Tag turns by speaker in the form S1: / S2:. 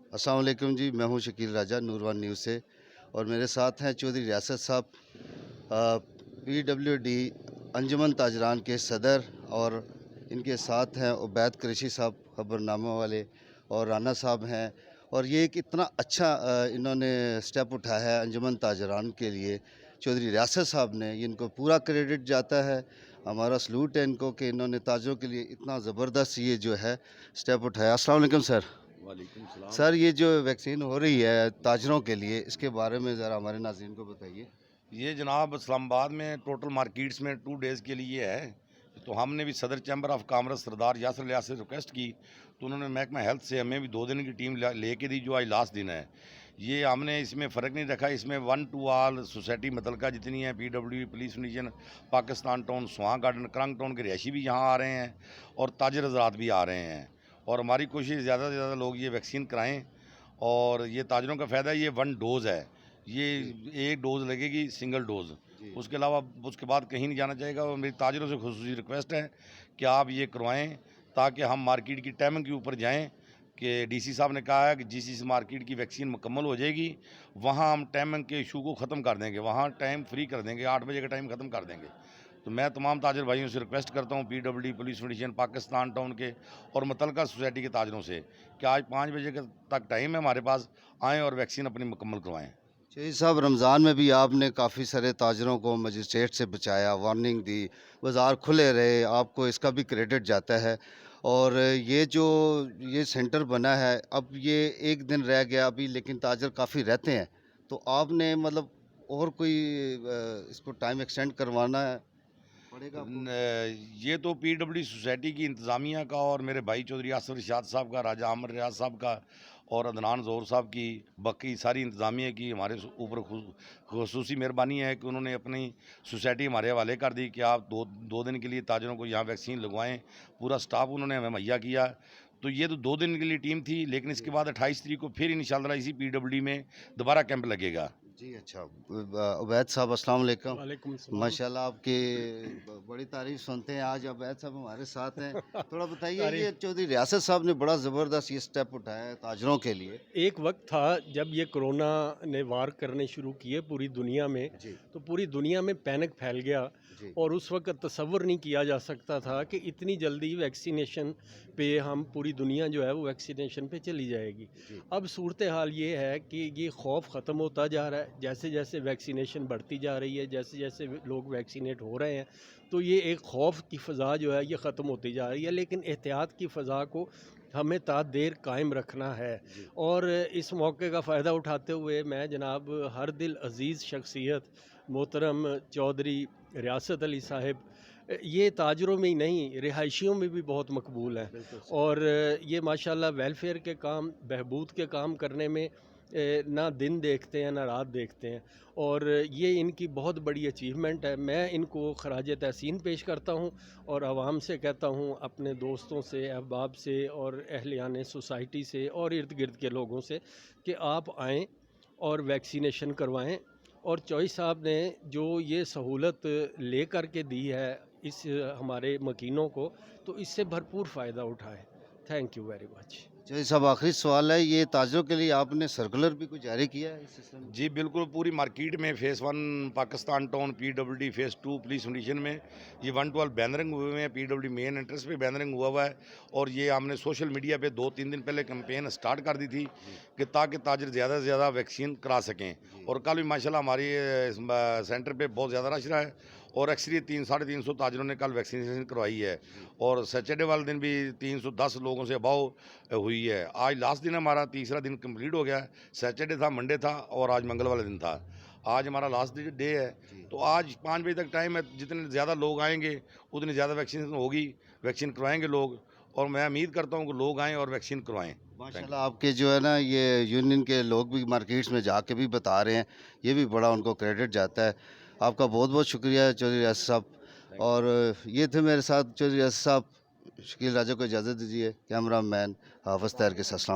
S1: अस्सलाम वालेकुम जी, मैं हूं शकील राजा नूरवान न्यूज़ से और मेरे साथ हैं चौधरी रियासत साहब, पीडब्ल्यूडी अंजुमन ताजरान के सदर, और इनके साथ हैं उबैद कुरैशी साहब खबरनामा वाले, और राना साहब हैं। और ये एक इतना अच्छा इन्होंने स्टेप उठाया है अंजुमन ताजरान के लिए, चौधरी रियासत साहब ने, इनको पूरा क्रेडिट जाता है। हमारा सलूट है इनको कि इन्होंने ताजरों के लिए इतना ज़बरदस्त ये जो है स्टेप उठाया। अस्सलाम वालेकुम सर।
S2: वालेकुम सलाम।
S1: सर, ये जो वैक्सीन हो रही है ताजरों के लिए, इसके बारे में ज़रा हमारे नाज़रीन को बताइए।
S2: ये जनाब इस्लामाबाद में टोटल मार्केट्स में 2 डेज़ के लिए है। तो हमने भी सदर चैम्बर ऑफ कॉमर्स सरदार यासर लियास से रिक्वेस्ट की, तो उन्होंने महकमा हेल्थ से हमें भी 2 दिन की टीम लेके दी, जो आज लास्ट दिन है। ये हमने इसमें फ़र्क नहीं रखा, इसमें वन टू ऑल सोसाइटी मुतलका जितनी है, PW police foundation, Pakistan town, Swan garden, Korang town के रिहायशी भी यहाँ आ रहे हैं और ताजर हज़रात भी आ रहे हैं। और हमारी कोशिश ज़्यादा से ज़्यादा लोग ये वैक्सीन कराएँ। और ये ताजरों का फ़ायदा, ये 1 डोज़ है, ये
S1: जी।
S2: एक डोज़ लगेगी, सिंगल डोज़।
S1: जी।
S2: उसके अलावा उसके बाद कहीं नहीं जाना चाहेगा। और मेरी ताजरों से खुसूसी रिक्वेस्ट है कि आप ये करवाएं, ताकि हम मार्केट की टाइमिंग के ऊपर जाएं। कि डीसी साहब ने कहा है कि जिस मार्केट की वैक्सीन मुकम्मल हो जाएगी, वहाँ हम टाइमिंग के इशू को ख़त्म कर देंगे, वहाँ टाइम फ्री कर देंगे, 8 बजे का टाइम ख़त्म कर देंगे। तो मैं तमाम ताजर भाइयों से रिक्वेस्ट करता हूँ, PWD police foundation, Pakistan town के और मुतलका सोसाइटी के ताजरों से, कि आज 5 बजे तक टाइम है हमारे पास, आएँ और वैक्सीन अपनी मुकम्मल करवाएँ।
S1: शहीद साहब, रमज़ान में भी आपने काफ़ी सारे ताजरों को मजिस्ट्रेट से बचाया, वार्निंग दी, बाज़ार खुले रहे, आपको इसका भी क्रेडिट जाता है। और ये सेंटर बना है, अब ये एक दिन रह गया अभी, लेकिन ताजर काफ़ी रहते हैं, तो आपने मतलब और कोई इसको टाइम एक्सटेंड करवाना पड़ेगा आपको?
S2: ये तो पीडब्ल्यूडी सोसाइटी की इंतज़ामिया का और मेरे भाई चौधरी आसफ रिशाद साहब का, राजा आमर रियाज साहब का और अदनान ज़ोहर साहब की, बाकी सारी इंतज़ामिया की हमारे ऊपर खुसूसी मेहरबानी है कि उन्होंने अपनी सोसाइटी हमारे हवाले कर दी कि आप दो दिन के लिए ताजरों को यहाँ वैक्सीन लगवाएं। पूरा स्टाफ उन्होंने हमें मुहैया किया। तो ये तो 2 दिन के लिए टीम थी, लेकिन इसके बाद 28 तारीख को फिर इंशाल्लाह इसी पीडब्ल्यूडी में दोबारा कैंप लगेगा।
S1: जी, अच्छा। उबैद साहब, अस्सलाम वालेकुम।
S3: वालेकुम सलाम।
S1: माशाल्लाह, आपकी बड़ी तारीफ़ सुनते हैं। आज उबैद साहब हमारे साथ हैं। थोड़ा बताइए, ये
S3: तारीफ।
S1: चौधरी रियासत साहब ने बड़ा ज़बरदस्त ये स्टेप उठाया है ताजरों के लिए।
S3: एक वक्त था जब ये कोरोना ने वार करने शुरू किए पूरी दुनिया में,
S1: जी।
S3: तो पूरी दुनिया में पैनिक फैल गया।
S1: जी।
S3: और उस वक्त तसव्वुर नहीं किया जा सकता था कि इतनी जल्दी वैक्सीनेशन पे हम पूरी दुनिया जो है वो वैक्सीनेशन पे चली जाएगी।
S1: जी।
S3: अब सूरत हाल ये है कि ये खौफ ख़त्म होता जा रहा है, जैसे जैसे वैक्सीनेशन बढ़ती जा रही है, जैसे जैसे लोग वैक्सीनेट हो रहे हैं, तो ये एक खौफ की फ़ज़ा जो है ये ख़त्म होती जा रही है। लेकिन एहतियात की फ़ज़ा को हमें ता देर कायम रखना है।
S1: जी।
S3: और इस मौके का फ़ायदा उठाते हुए मैं जनाब हर दिल अज़ीज़ शख्सियत मोहतरम चौधरी रियासत अली साहब, ये ताजरों में ही नहीं रिहायशियों में भी बहुत मकबूल हैं।
S1: बिल्कुल सही।
S3: और ये माशाल्लाह वेलफेयर के काम, बहबूद के काम करने में ना दिन देखते हैं ना रात देखते हैं। और ये इनकी बहुत बड़ी अचीवमेंट है। मैं इनको ख़राज तहसीन पेश करता हूँ और आवाम से कहता हूँ, अपने दोस्तों से, अहबाब से और अहलियान सोसाइटी से और इर्द गिर्द के लोगों से, कि आप आएँ और वैक्सीनेशन करवाएँ। और चौधरी साहब ने जो ये सहूलत ले कर के दी है इस हमारे मकीनों को, तो इससे भरपूर फ़ायदा उठाएँ। Thank you very much.
S1: Chaudhary साहब, आखिरी सवाल है, ये ताजरों के लिए आपने सर्कुलर भी कुछ जारी किया है इस सिलसिले में?
S2: जी बिल्कुल, पूरी मार्केट में phase 1 Pakistan town, PWD phase 2 police foundation में ये 112 बैनरिंग हुए हुए हैं। पीडब्ल्यूडी मेन एंट्रेंस पे बैनरिंग हुआ है। और ये हमने सोशल मीडिया पे 2-3 दिन पहले कैंपेन स्टार्ट कर दी थी
S1: जी।
S2: कि ताकि ताजर ज़्यादा से ज़्यादा वैक्सीन करा सकें।
S1: जी।
S2: और कल भी माशाल्लाह हमारी सेंटर पे बहुत ज़्यादा रश रहा है और एक्चुअली 300-350 ताजरों ने कल वैक्सीनेशन करवाई है।
S1: जी।
S2: और सैटरडे वाले दिन भी 310 लोगों से अबाव हुई है। आज लास्ट दिन हमारा तीसरा दिन कंप्लीट हो गया है। सैटरडे था, मंडे था और आज मंगल वाला दिन था। आज हमारा लास्ट डे है।
S1: जी।
S2: तो आज 5 बजे तक टाइम है, जितने ज़्यादा लोग आएंगे उतनी ज़्यादा वैक्सीनेशन होगी, वैक्सीन करवाएंगे लोग। और मैं उम्मीद करता हूँ कि लोग आएँ और वैक्सीन करवाएँ। थैंक
S1: माशाल्लाह, आपके जो है ना, ये यूनियन के लोग भी मार्केट्स में जाके भी बता रहे हैं, ये भी बड़ा उनको क्रेडिट जाता है। आपका बहुत बहुत शुक्रिया चौधरी रियासत साहब।
S2: यू।
S1: और ये थे मेरे साथ चौधरी रियासत साहब। शकील राजा को इजाज़त दीजिए। कैमरा मैन हाफ़िज़ तैयार के साथ। अस्सलाम वालेकुम।